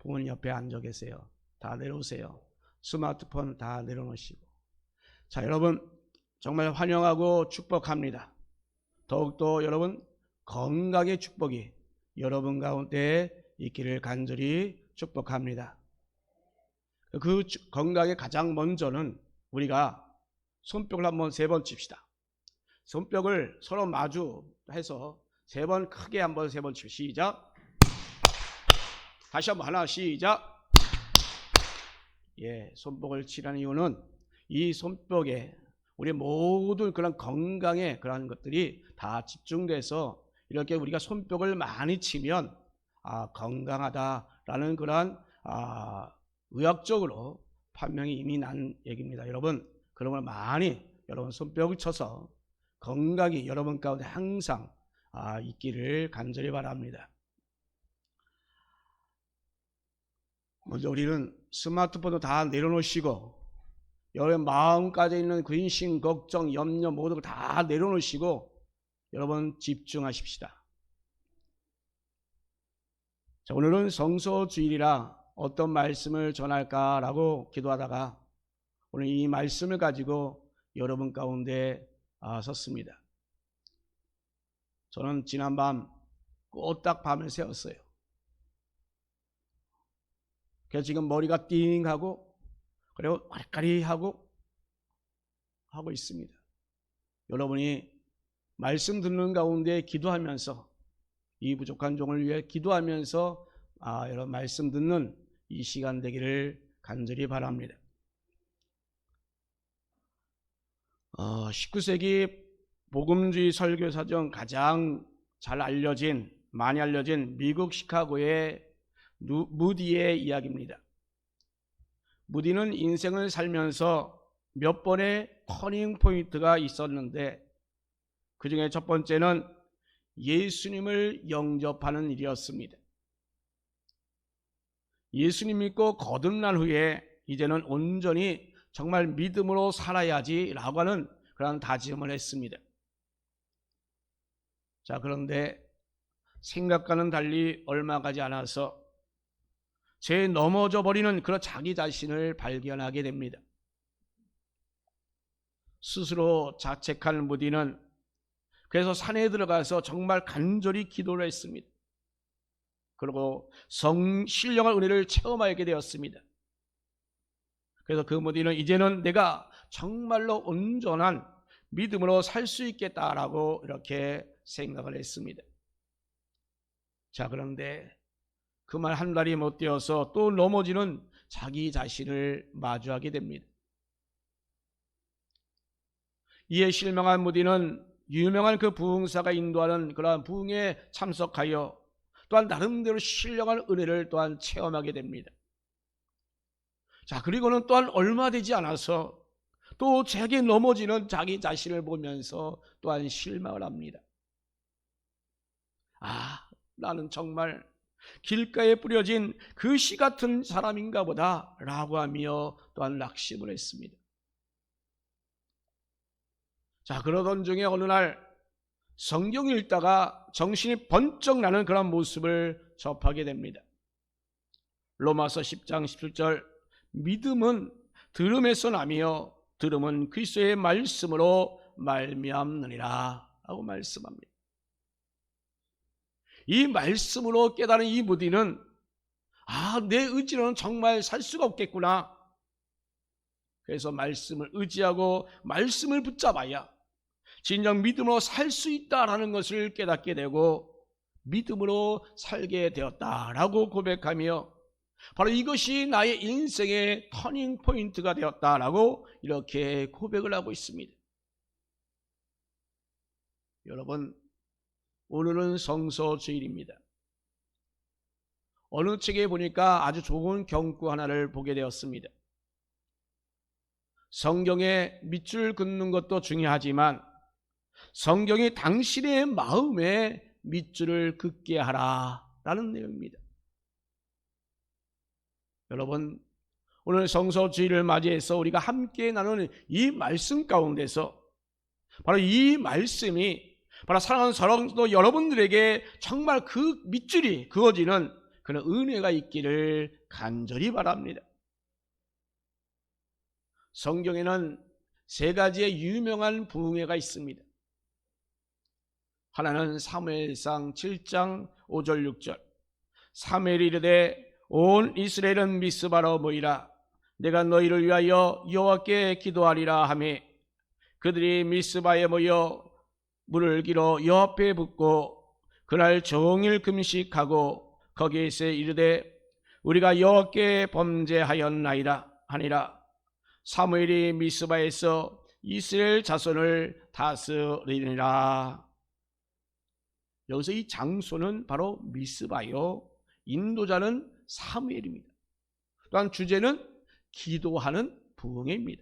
부모님 옆에 앉아 계세요. 다 내려오세요. 스마트폰 다 내려놓으시고. 자, 여러분 정말 환영하고 축복합니다. 더욱더 여러분 건강의 축복이 여러분 가운데 있기를 간절히 축복합니다. 그 건강에 가장 먼저는 우리가 손뼉을 한번 3번 칩시다. 손뼉을 서로 마주해서 3번 크게 한번 3번 칩시다. 시작. 다시 한번 하나 시작. 예, 손뼉을 치라는 이유는 이 손뼉에 우리 모든 그런 건강의 그런 것들이 다 집중돼서 이렇게 우리가 손뼉을 많이 치면 건강하다라는 그런 의학적으로 판명이 이미 난 얘기입니다. 여러분 그런 걸 많이 여러분 손뼉을 쳐서 건강이 여러분 가운데 항상 있기를 간절히 바랍니다. 먼저 우리는 스마트폰도 다 내려놓으시고 여러분 마음까지 있는 근심, 걱정, 염려 모두 다 내려놓으시고 여러분 집중하십시다. 자, 오늘은 성소주일이라 어떤 말씀을 전할까라고 기도하다가 오늘 이 말씀을 가지고 여러분 가운데 섰습니다. 저는 지난밤 꼬딱 밤을 새웠어요. 그래서 지금 머리가 띵하고 그리고 까리까리하고 하고 있습니다. 여러분이 말씀 듣는 가운데 기도하면서 이 부족한 종을 위해 기도하면서 여러분 말씀 듣는 이 시간 되기를 간절히 바랍니다. 19세기 복음주의 설교사중 가장 많이 알려진 미국 시카고의 무디의 이야기입니다. 무디는 인생을 살면서 몇 번의 터닝 포인트가 있었는데 그 중에 첫 번째는 예수님을 영접하는 일이었습니다. 예수님 믿고 거듭난 후에 이제는 온전히 정말 믿음으로 살아야지라고 하는 그런 다짐을 했습니다. 자, 그런데 생각과는 달리 얼마 가지 않아서 넘어져 버리는 그런 자기 자신을 발견하게 됩니다. 스스로 자책하는 무디는 그래서 산에 들어가서 정말 간절히 기도를 했습니다. 그리고 신령한 은혜를 체험하게 되었습니다. 그래서 그 무디는 이제는 내가 정말로 온전한 믿음으로 살 수 있겠다라고 이렇게 생각을 했습니다. 자, 그런데 그 말 한 달이 못 되어서 또 넘어지는 자기 자신을 마주하게 됩니다. 이에 실망한 무디는 유명한 그 부흥사가 인도하는 그러한 부흥에 참석하여 또한 나름대로 신령한 은혜를 또한 체험하게 됩니다. 자, 그리고는 또한 얼마 되지 않아서 또 제게 넘어지는 자기 자신을 보면서 또한 실망을 합니다. 나는 정말 길가에 뿌려진 그 씨 같은 사람인가 보다 라고 하며 또한 낙심을 했습니다. 자, 그러던 중에 어느 날 성경을 읽다가 정신이 번쩍 나는 그런 모습을 접하게 됩니다. 로마서 10장 17절 믿음은 들음에서 나며 들음은 그리스도의 말씀으로 말미암느니라 하고 말씀합니다. 이 말씀으로 깨달은 이 무디는 내 의지로는 정말 살 수가 없겠구나. 그래서 말씀을 의지하고 말씀을 붙잡아야 진정 믿음으로 살 수 있다라는 것을 깨닫게 되고 믿음으로 살게 되었다라고 고백하며 바로 이것이 나의 인생의 터닝 포인트가 되었다라고 이렇게 고백을 하고 있습니다. 여러분, 오늘은 성소주일입니다. 어느 책에 보니까 아주 좋은 경구 하나를 보게 되었습니다. 성경에 밑줄 긋는 것도 중요하지만 성경이 당신의 마음에 밑줄을 긋게 하라라는 내용입니다. 여러분, 오늘 성소주일을 맞이해서 우리가 함께 나누는 이 말씀 가운데서 바로 이 말씀이 바로 사랑하는 성도 여러분들에게 정말 그 밑줄이 그어지는 그런 은혜가 있기를 간절히 바랍니다. 성경에는 세 가지의 유명한 부흥회가 있습니다. 하나는 사무엘상 7장 5절 6절. 사무엘이 이르되 온 이스라엘은 미스바로 모이라. 내가 너희를 위하여 여호와께 기도하리라 하매 그들이 미스바에 모여 물을 길어 여호와 앞에 붓고 그날 종일 금식하고 거기에서 이르되 우리가 여호와께 범죄하였나이다 하니라. 사무엘이 미스바에서 이스라엘 자손을 다스리니라. 여기서 이 장소는 바로 미스바요, 인도자는 사무엘입니다. 또한 주제는 기도하는 부흥회입니다.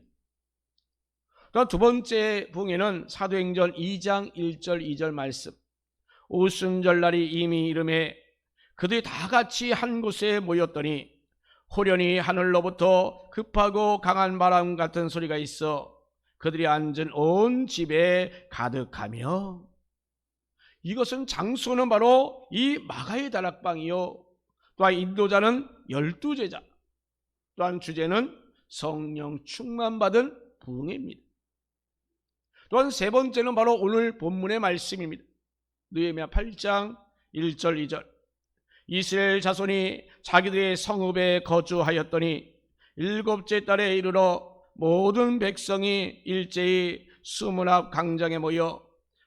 또한 두 번째 부흥회는 사도행전 2장 1절 2절 말씀. 오순절날이 이미 이름에 그들이 다 같이 한 곳에 모였더니 호련히 하늘로부터 급하고 강한 바람 같은 소리가 있어 그들이 앉은 온 집에 가득하며. 이것은 장소는 바로 이 마가의 다락방이요, 또한 인도자는 12제자, 또한 주제는 성령 충만받은 부흥회입니다. 또한 세 번째는 바로 오늘 본문의 말씀입니다. 느헤미야 8장 1절 2절. 이스라엘 자손이 자기들의 성읍에 거주하였더니 7째 달에 이르러 모든 백성이 일제히 수문 앞 광장에 모여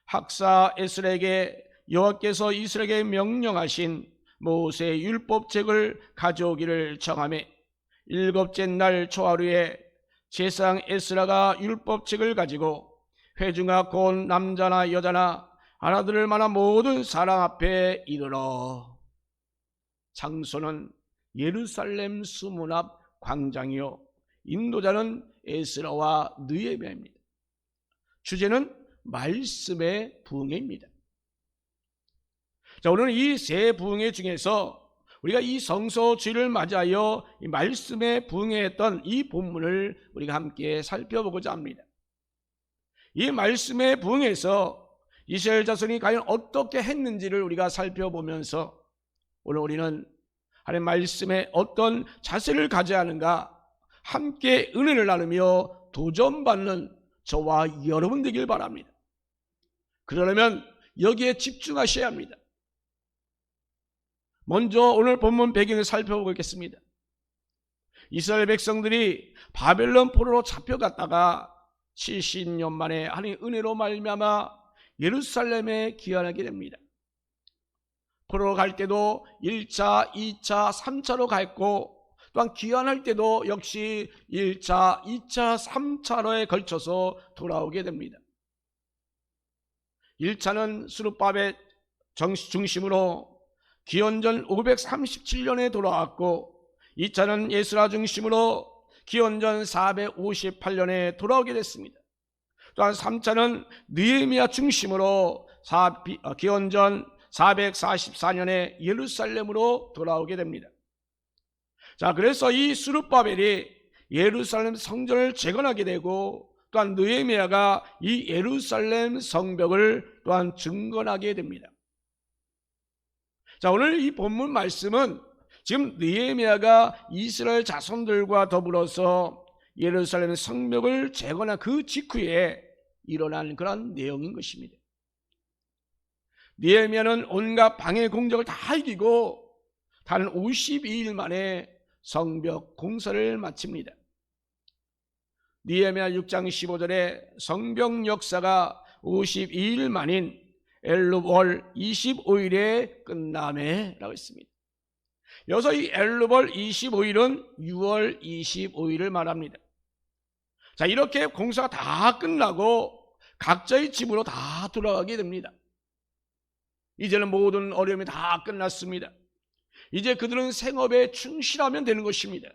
학사 에스라에게 여호와께서 이스라엘에게 명령하신 모세의 율법책을 가져오기를 정하매 7째 날 초하루에 제사장 에스라가 율법책을 가지고 회중아 곧 남자나 여자나 알아들을 만한 모든 사람 앞에 이르러. 장소는 예루살렘 수문 앞 광장이요, 인도자는 에스라와 느헤미야입니다. 주제는 말씀의 부흥회입니다. 자, 오늘은 이 세 부흥회 중에서 우리가 이 성소 주일을 맞이하여 이 말씀의 부흥회했던 이 본문을 우리가 함께 살펴보고자 합니다. 이 말씀의 부흥회에서 이스라엘 자손이 과연 어떻게 했는지를 우리가 살펴보면서 오늘 우리는 하나님 말씀에 어떤 자세를 가져야 하는가 함께 은혜를 나누며 도전받는 저와 여러분 되길 바랍니다. 그러려면 여기에 집중하셔야 합니다. 먼저 오늘 본문 배경을 살펴보겠습니다. 이스라엘 백성들이 바벨론 포로로 잡혀갔다가 70년 만에 하나님의 은혜로 말미암아 예루살렘에 귀환하게 됩니다. 포로로 갈 때도 1차, 2차, 3차로 갔고 또한 귀환할 때도 역시 1차, 2차, 3차로에 걸쳐서 돌아오게 됩니다. 1차는 스룹바벨 중심으로 기원전 537년에 돌아왔고 2차는 예스라 중심으로 기원전 458년에 돌아오게 됐습니다. 또한 3차는 느헤미야 중심으로 기원전 444년에 예루살렘으로 돌아오게 됩니다. 자, 그래서 이 스룹바벨이 예루살렘 성전을 재건하게 되고 또한 느헤미야가 이 예루살렘 성벽을 또한 증건하게 됩니다. 자, 오늘 이 본문 말씀은 지금 느헤미야가 이스라엘 자손들과 더불어서 예루살렘 성벽을 재건한 그 직후에 일어난 그런 내용인 것입니다. 느헤미야는 온갖 방해 공작을 다 이기고 단 52일 만에 성벽 공사를 마칩니다. 느헤미야 6장 15절에 성벽 역사가 52일 만인 엘루월 25일에 끝나매 라고 했습니다. 여기서 이 엘루월 25일은 6월 25일을 말합니다. 자, 이렇게 공사가 다 끝나고 각자의 집으로 다 돌아가게 됩니다. 이제는 모든 어려움이 다 끝났습니다. 이제 그들은 생업에 충실하면 되는 것입니다.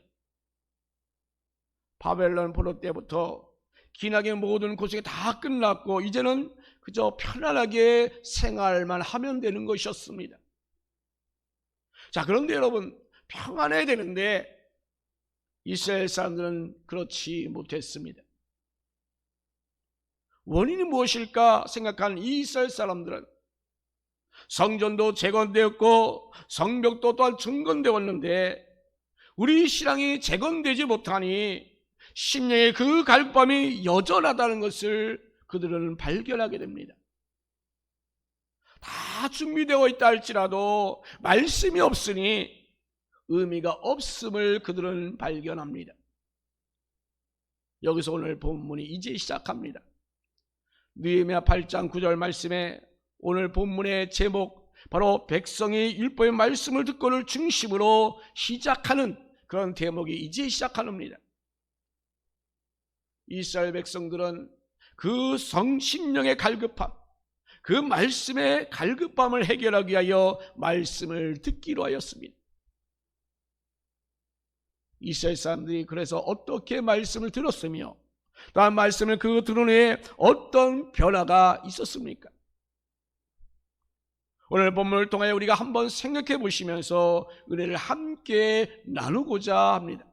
바벨론 포로 때부터 기나게 모든 고생이 다 끝났고 이제는 그저 편안하게 생활만 하면 되는 것이었습니다. 자, 그런데 여러분, 평안해야 되는데 이스라엘 사람들은 그렇지 못했습니다. 원인이 무엇일까 생각한 이 이스라엘 사람들은 성전도 재건되었고 성벽도 또한 증건되었는데 우리 신앙이 재건되지 못하니 심령의 그 갈급함이 여전하다는 것을 그들은 발견하게 됩니다. 다 준비되어 있다 할지라도 말씀이 없으니 의미가 없음을 그들은 발견합니다. 여기서 오늘 본문이 이제 시작합니다. 느헤미야 8장 9절 말씀에 오늘 본문의 제목, 바로 백성이 율법의 말씀을 듣고를 중심으로 시작하는 그런 대목이 이제 시작합니다. 이스라엘 백성들은 그 심령의 갈급함, 그 말씀의 갈급함을 해결하기 위하여 말씀을 듣기로 하였습니다. 이스라엘 사람들이 그래서 어떻게 말씀을 들었으며 또한 말씀을 그 들은 후에 어떤 변화가 있었습니까? 오늘 본문을 통하여 우리가 한번 생각해 보시면서 은혜를 함께 나누고자 합니다.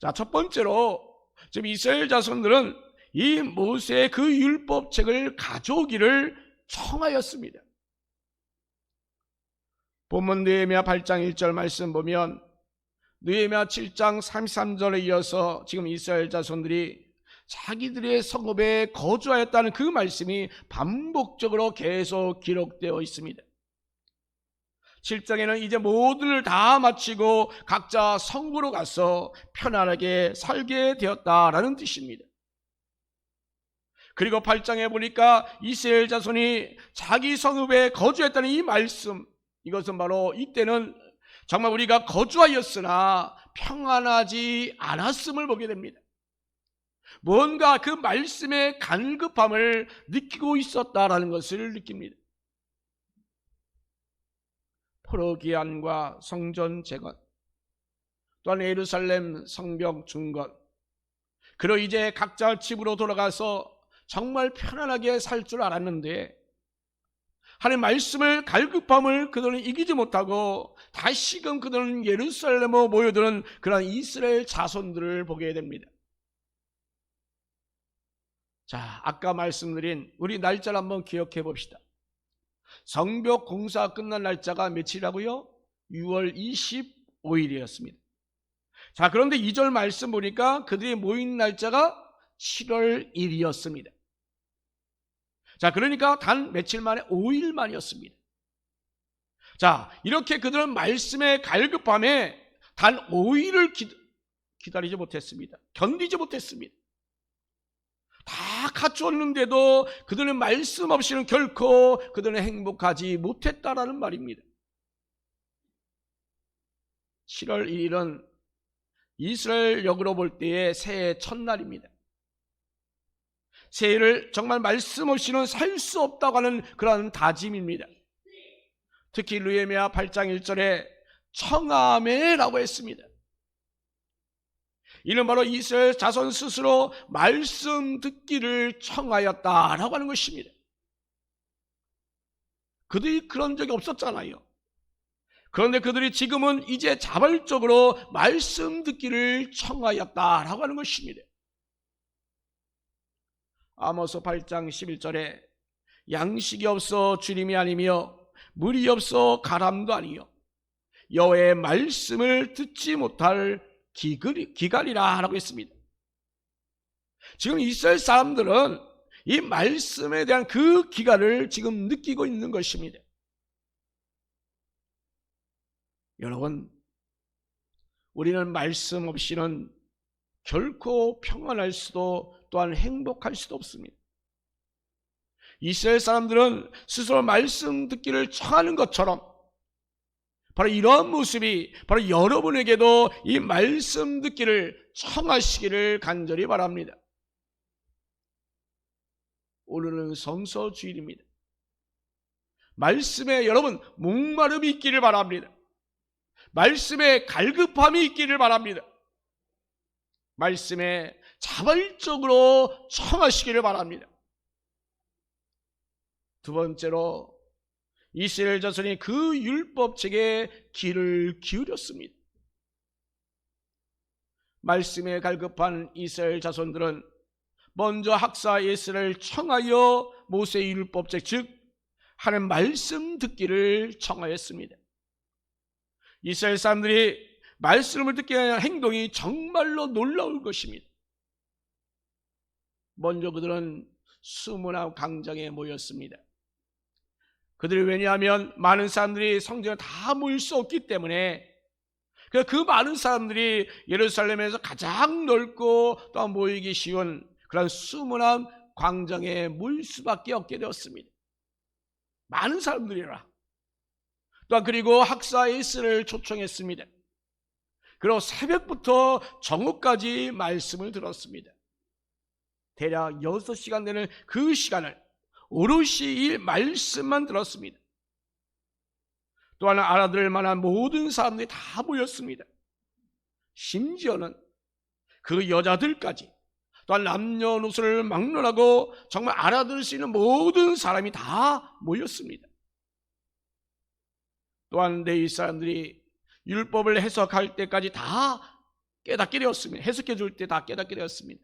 자, 첫 번째로 지금 이스라엘 자손들은 이 모세의 그 율법책을 가져오기를 청하였습니다. 본문 느헤미야 8장 1절 말씀 보면 느헤미야 7장 33절에 이어서 지금 이스라엘 자손들이 자기들의 성읍에 거주하였다는 그 말씀이 반복적으로 계속 기록되어 있습니다. 7장에는 이제 모든 일 다 마치고 각자 성읍으로 가서 편안하게 살게 되었다라는 뜻입니다. 그리고 8장에 보니까 이스라엘 자손이 자기 성읍에 거주했다는 이 말씀, 이것은 바로 이때는 정말 우리가 거주하였으나 평안하지 않았음을 보게 됩니다. 뭔가 그 말씀의 간급함을 느끼고 있었다라는 것을 느낍니다. 포로기한과 성전 재건, 또한 예루살렘 성벽 중건, 그리고 이제 각자 집으로 돌아가서 정말 편안하게 살 줄 알았는데 하나님 말씀을 갈급함을 그들은 이기지 못하고 다시금 그들은 예루살렘으로 모여드는 그런 이스라엘 자손들을 보게 됩니다. 자, 아까 말씀드린 우리 날짜를 한번 기억해 봅시다. 성벽 공사 끝난 날짜가 며칠이라고요? 6월 25일이었습니다. 자, 그런데 2절 말씀 보니까 그들이 모인 날짜가 7월 1일이었습니다. 자, 그러니까 단 며칠 만에 5일 만이었습니다. 자, 이렇게 그들은 말씀의 갈급함에 단 5일을 기다리지 못했습니다. 견디지 못했습니다. 다 갖추었는데도 그들은 말씀 없이는 결코 그들은 행복하지 못했다라는 말입니다. 7월 1일은 이스라엘 역으로 볼 때의 새해 첫날입니다. 새해를 정말 말씀 없이는 살 수 없다고 하는 그런 다짐입니다. 특히 느헤미야 8장 1절에 청하매라고 했습니다. 이는 바로 이스라엘 자손 스스로 말씀 듣기를 청하였다라고 하는 것입니다. 그들이 그런 적이 없었잖아요. 그런데 그들이 지금은 이제 자발적으로 말씀 듣기를 청하였다라고 하는 것입니다. 아모스 8장 11절에 양식이 없어 주림이 아니며 물이 없어 가람도 아니요 여호와의 말씀을 듣지 못할 기갈이라 라고 했습니다. 지금 이스라엘 사람들은 이 말씀에 대한 그 기갈을 지금 느끼고 있는 것입니다. 여러분, 우리는 말씀 없이는 결코 평안할 수도 또한 행복할 수도 없습니다. 이스라엘 사람들은 스스로 말씀 듣기를 청하는 것처럼 바로 이러한 모습이 바로 여러분에게도 이 말씀 듣기를 청하시기를 간절히 바랍니다. 오늘은 성서 주일입니다. 말씀에 여러분 목마름이 있기를 바랍니다. 말씀에 갈급함이 있기를 바랍니다. 말씀에 자발적으로 청하시기를 바랍니다. 두 번째로 이스라엘 자손이 그 율법책에 귀를 기울였습니다. 말씀에 갈급한 이스라엘 자손들은 먼저 학사 예스를 청하여 모세의 율법책, 즉 하는 말씀 듣기를 청하였습니다. 이스라엘 사람들이 말씀을 듣게 하는 행동이 정말로 놀라울 것입니다. 먼저 그들은 수문화 광장에 모였습니다. 그들이 왜냐하면 많은 사람들이 성전에 다 모일 수 없기 때문에 그 많은 사람들이 예루살렘에서 가장 넓고 또 모이기 쉬운 그런 수문화 광장에 모일 수밖에 없게 되었습니다. 많은 사람들이라. 또한 그리고 학사 에이스를 초청했습니다. 그리고 새벽부터 정오까지 말씀을 들었습니다. 대략 6시간 되는 그 시간을 오롯이 이 말씀만 들었습니다. 또한 알아들을 만한 모든 사람들이 다 모였습니다. 심지어는 그 여자들까지 또한 남녀노소를 막론하고 정말 알아들을 수 있는 모든 사람이 다 모였습니다. 또한 이 사람들이 율법을 해석할 때까지 다 깨닫게 되었습니다. 해석해 줄 때 다 깨닫게 되었습니다.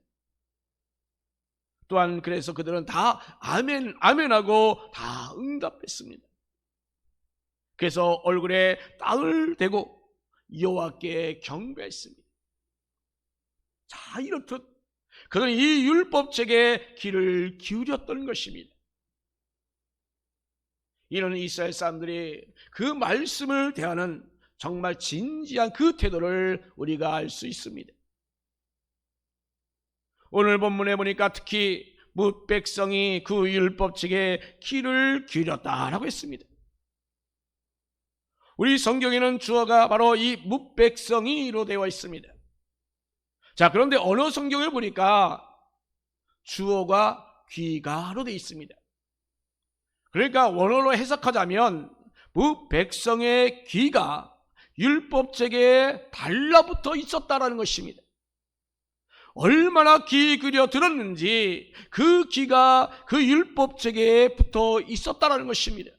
또한 그래서 그들은 다 아멘, 아멘하고 다 응답했습니다. 그래서 얼굴에 땅을 대고 여호와께 경배했습니다. 자, 이렇듯 그들은 이 율법책에 귀를 기울였던 것입니다. 이는 이스라엘 사람들이 그 말씀을 대하는 정말 진지한 그 태도를 우리가 알 수 있습니다. 오늘 본문에 보니까 특히 뭇 백성이 그 율법책에 귀를 기울였다라고 했습니다. 우리 성경에는 주어가 바로 이 뭇 백성이로 되어 있습니다. 자, 그런데 언어 성경을 보니까 주어가 귀가로 되어 있습니다. 그러니까 원어로 해석하자면 뭇 백성의 귀가 율법책에 달라붙어 있었다라는 것입니다. 얼마나 귀 기울여 들었는지 그 귀가 그 율법책에 붙어 있었다라는 것입니다.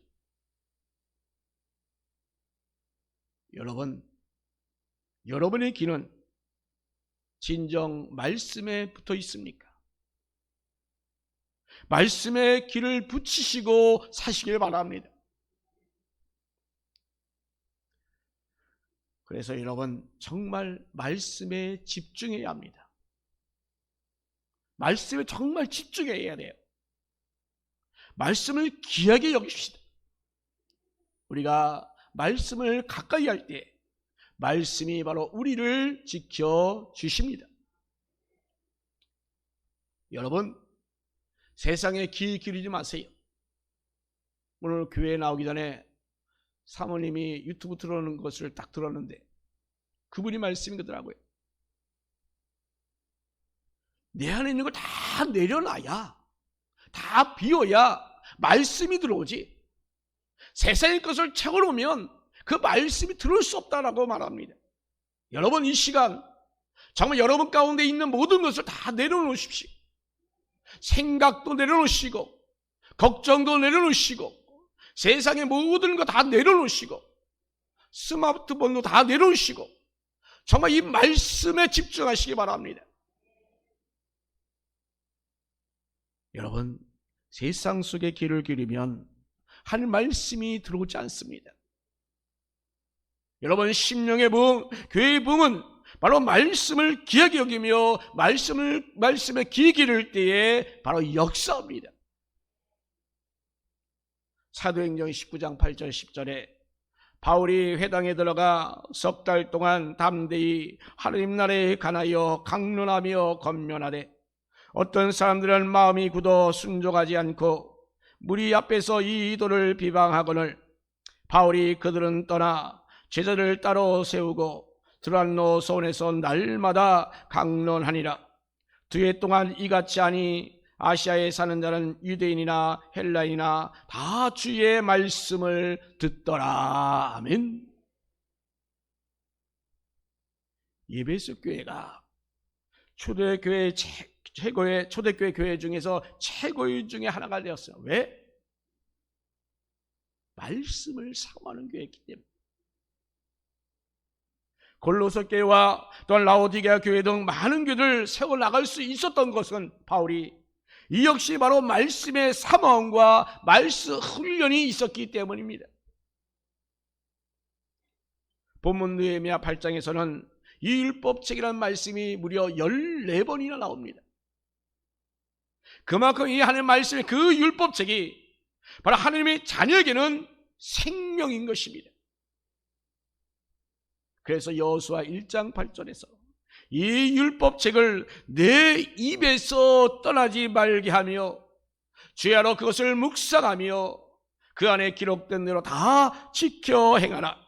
여러분의 귀는 진정 말씀에 붙어 있습니까? 말씀에 귀를 붙이시고 사시길 바랍니다. 그래서 여러분 정말 말씀에 집중해야 합니다. 말씀에 정말 집중해야 돼요. 말씀을 귀하게 여깁시다. 우리가 말씀을 가까이 할 때 말씀이 바로 우리를 지켜주십니다. 여러분 세상에 귀 기울이지 마세요. 오늘 교회에 나오기 전에 사모님이 유튜브 틀어놓은 것을 딱 들었는데 그분이 말씀이더라고요. 내 안에 있는 걸 다 내려놔야, 다 비워야 말씀이 들어오지. 세상의 것을 채워놓으면 그 말씀이 들어올 수 없다라고 말합니다. 여러분 이 시간 정말 여러분 가운데 있는 모든 것을 다 내려놓으십시오. 생각도 내려놓으시고 걱정도 내려놓으시고 세상의 모든 거 다 내려놓으시고 스마트폰도 다 내려놓으시고 정말 이 말씀에 집중하시기 바랍니다. 여러분 세상 속에 귀를 기울이면 하늘 말씀이 들어오지 않습니다. 여러분 심령의 부흥, 교회의 부흥은 바로 말씀을 귀하게 여기며 말씀에 귀 기울 때에 바로 역사입니다. 사도행전 19장 8절 10절에 바울이 회당에 들어가 석 달 동안 담대히 하나님 나라에 관하여 강론하며 권면하되 어떤 사람들은 마음이 굳어 순종하지 않고 무리 앞에서 이 이도를 비방하거늘 바울이 그들은 떠나 제자를 따로 세우고 드란노 소원에서 날마다 강론하니라. 2해 동안 이같이 하니 아시아에 사는 자는 유대인이나 헬라인이나 다 주의 말씀을 듣더라. 아멘. 에베소 교회가 초대교회 최고의 초대교회 교회 중에서 최고의 중에 하나가 되었어요. 왜? 말씀을 사모하는 교회이기 때문에. 골로새 교회와 또한 라오디게아 교회 등 많은 교회를 세워나갈 수 있었던 것은 바울이 이 역시 바로 말씀의 사모함과 말씀 훈련이 있었기 때문입니다. 본문 느헤미야 8장에서는 이 율법책이라는 말씀이 무려 14번이나 나옵니다. 그만큼 이 하나님의 말씀의 그 율법책이 바로 하나님의 자녀에게는 생명인 것입니다. 그래서 여호수아 1장 8절에서 이 율법책을 내 입에서 떠나지 말게 하며 주야로 그것을 묵상하며 그 안에 기록된 대로 다 지켜 행하라.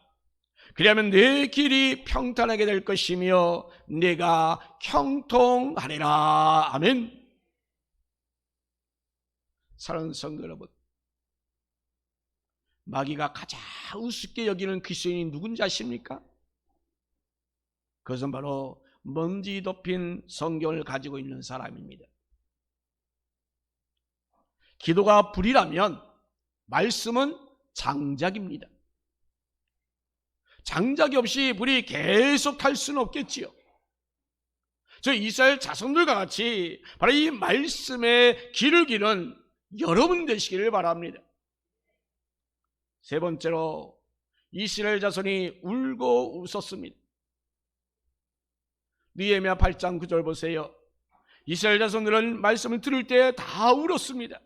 그리하면 내 길이 평탄하게 될 것이며 내가 형통하리라. 아멘. 사랑하는 성도 여러분, 마귀가 가장 우습게 여기는 그리스도인이 누군지 아십니까? 그것은 바로 먼지 덮인 성경을 가지고 있는 사람입니다. 기도가 불이라면 말씀은 장작입니다. 장작이 없이 불이 계속 탈 수는 없겠지요. 저 이스라엘 자손들과 같이 바로 이 말씀의 길을 기는 여러분 되시기를 바랍니다. 세 번째로 이스라엘 자손이 울고 웃었습니다. 느헤미야 8장 9절 보세요. 이스라엘 자손들은 말씀을 들을 때 다 울었습니다.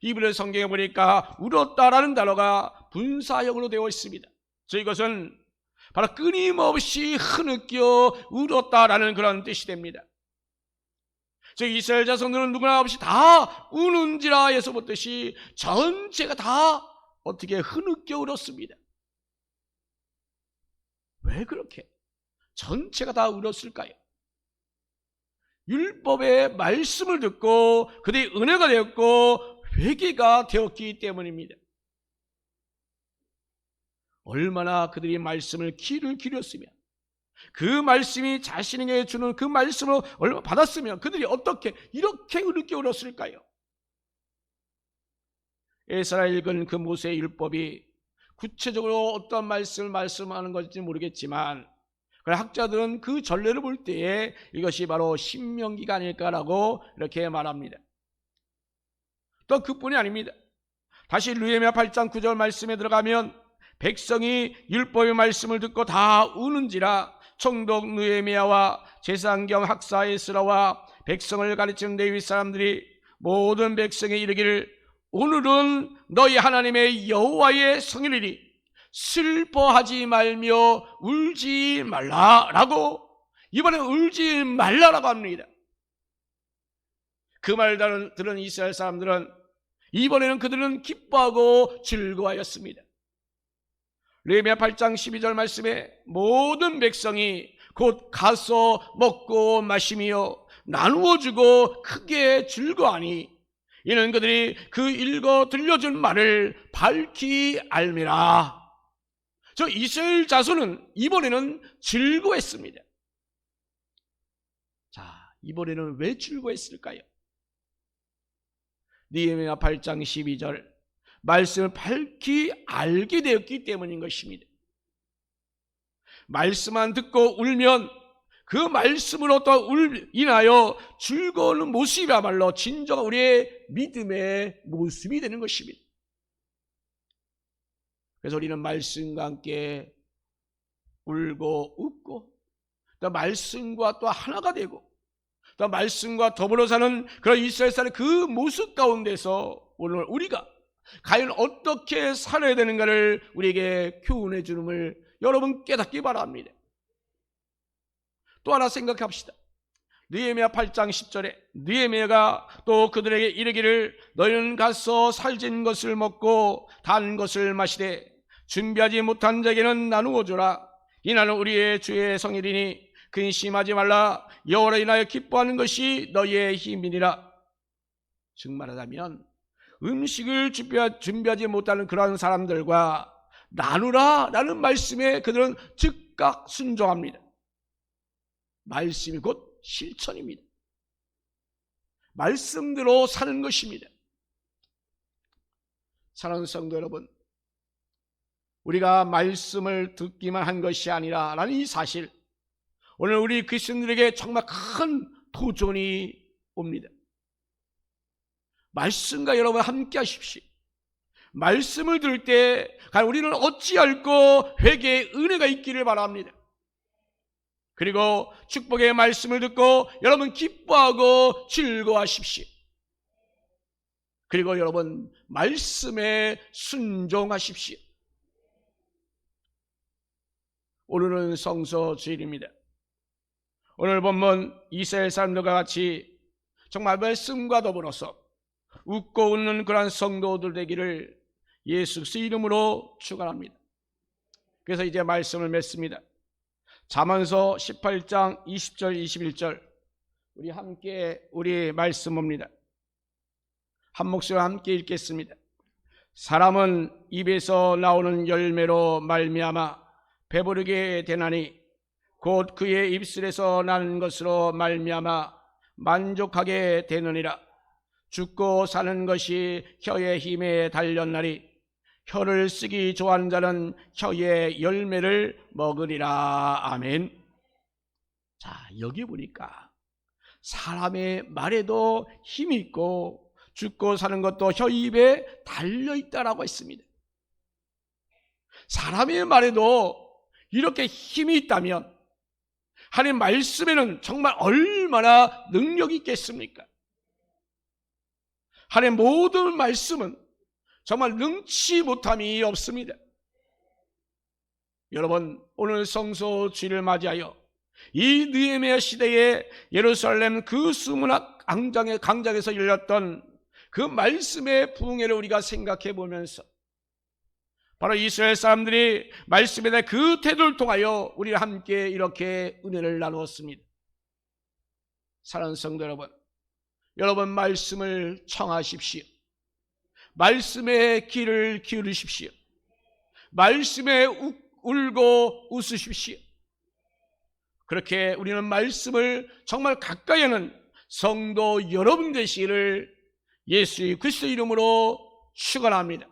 이브리 성경에 보니까 울었다라는 단어가 분사형으로 되어 있습니다. 이것은 바로 끊임없이 흐느껴 울었다라는 그런 뜻이 됩니다. 이스라엘 자손들은 누구나 없이 다 우는지라 해서 보듯이 전체가 다 어떻게 흐느껴 울었습니다. 왜 그렇게 전체가 다 울었을까요? 율법의 말씀을 듣고 그들이 은혜가 되었고 회개가 되었기 때문입니다. 얼마나 그들이 말씀을 귀를 기울였으면, 그 말씀이 자신에게 주는 그 말씀을 얼마 받았으면 그들이 어떻게 이렇게 흐느껴 울었을까요? 에스라 읽은 그 모세의 율법이 구체적으로 어떤 말씀을 말씀하는 것인지 모르겠지만, 학자들은 그 전례를 볼 때에 이것이 바로 신명기가 아닐까라고 이렇게 말합니다. 또 그뿐이 아닙니다. 다시 느헤미야 8장 9절 말씀에 들어가면 백성이 율법의 말씀을 듣고 다 우는지라 총독 느헤미야와 제사장경 학사 에스라와 백성을 가르치는 레위 사람들이 모든 백성에 이르기를 오늘은 너희 하나님의 여호와의 성일이니 슬퍼하지 말며 울지 말라라고, 이번에 울지 말라라고 합니다. 그 말을 들은 이스라엘 사람들은 이번에는 그들은 기뻐하고 즐거워하였습니다. 느헤미야 8장 12절 말씀에 모든 백성이 곧 가서 먹고 마시며 나누어주고 크게 즐거워하니 이는 그들이 그 읽어 들려준 말을 밝히 알미라. 이스라엘 자손은 이번에는 즐거워했습니다. 자, 이번에는 왜 즐거워했을까요? 느헤미야 8장 12절 말씀을 밝히 알게 되었기 때문인 것입니다. 말씀만 듣고 울면 그 말씀으로 또 인하여 즐거워하는 모습이야말로 진정한 우리의 믿음의 모습이 되는 것입니다. 그래서 우리는 말씀과 함께 울고 웃고 또 말씀과 또 하나가 되고 또 말씀과 더불어 사는 그런 이스라엘 사람의 그 모습 가운데서 오늘 우리가 과연 어떻게 살아야 되는가를 우리에게 교훈해 주는을 여러분 깨닫기 바랍니다. 또 하나 생각합시다. 느헤미야 8장 10절에 느헤미야가 또 그들에게 이르기를 너희는 가서 살진 것을 먹고 단 것을 마시되 준비하지 못한 자에게는 나누어 주라. 이날은 우리의 주의 성일이니 근심하지 말라. 여호와로 인하여 기뻐하는 것이 너희의 힘이니라. 즉 말하자면 음식을 준비하지 못하는 그런 사람들과 나누라 라는 말씀에 그들은 즉각 순종합니다. 말씀이 곧 실천입니다. 말씀대로 사는 것입니다. 사랑하는 성도 여러분, 우리가 말씀을 듣기만 한 것이 아니라 라는 이 사실, 오늘 우리 그리스도인들에게 정말 큰 도전이 옵니다. 말씀과 여러분 함께 하십시오. 말씀을 들을 때 우리는 어찌할꼬 회개의 은혜가 있기를 바랍니다. 그리고 축복의 말씀을 듣고 여러분 기뻐하고 즐거워하십시오. 그리고 여러분 말씀에 순종하십시오. 오늘은 성서 주일입니다. 오늘 본문 이스라엘 사람들과 같이 정말 말씀과 더불어서 웃고 웃는 그러한 성도들 되기를 예수 그리스도 이름으로 축원합니다. 그래서 이제 말씀을 맺습니다. 잠언서 18장 20절 21절 우리 함께 우리 말씀 봅니다. 한 목소리와 함께 읽겠습니다. 사람은 입에서 나오는 열매로 말미암아 배부르게 되나니 곧 그의 입술에서 나는 것으로 말미암아 만족하게 되느니라. 죽고 사는 것이 혀의 힘에 달렸나니 혀를 쓰기 좋아하는 자는 혀의 열매를 먹으리라. 아멘. 자, 여기 보니까 사람의 말에도 힘이 있고 죽고 사는 것도 혀 입에 달려있다라고 했습니다. 사람의 말에도 이렇게 힘이 있다면 하나님 말씀에는 정말 얼마나 능력이 있겠습니까? 하나님 모든 말씀은 정말 능치 못함이 없습니다. 여러분, 오늘 성소 주일을 맞이하여 이 느헤미야 시대에 예루살렘 그 수문학 광장에서 열렸던 그 말씀의 부흥회를 우리가 생각해 보면서 바로 이스라엘 사람들이 말씀에 대한 그 태도를 통하여 우리가 함께 이렇게 은혜를 나누었습니다. 사랑하는 성도 여러분, 여러분 말씀을 청하십시오. 말씀에 귀를 기울이십시오. 말씀에 울고 웃으십시오. 그렇게 우리는 말씀을 정말 가까이 하는 성도 여러분 되시기를 예수 그리스도 이름으로 축원합니다.